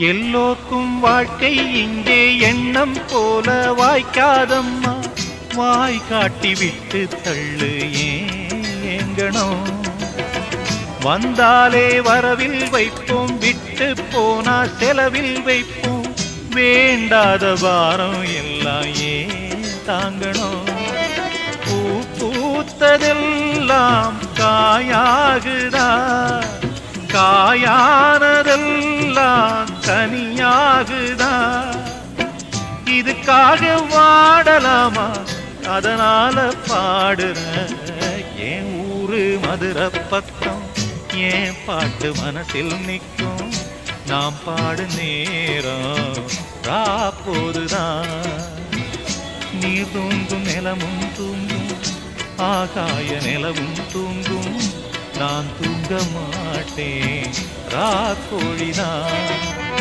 எல்லோர்க்கும் வாழ்க்கை இங்கே எண்ணம் போல வாய்க்காதம்மா. வாய் காட்டி விட்டு தள்ளு ஏங்கணும். வந்தாலே வரவில் வைப்போம், விட்டு போனா செலவில் வைப்போம். வேண்டாத பாரம் எல்லாம் ஏன் தாங்கணும். பூ பூத்ததெல்லாம் காயாகுதா, காயானதெல்லாம் தனியாகுதா. இதுக்காக வாடலாமா, அதனால பாடுற. என் ஊரு மதுரை பக்கம், என் பாட்டு மனசில் நிற்கும். நாம் பாடு நேரம் ராப்போதுதான். நீர் தூங்கும் நிலமும் தூங்கும், ஆகாய நிலவும் தூங்கும். நான் தூங்க மாட்டேன், ராக்கோழிதான்.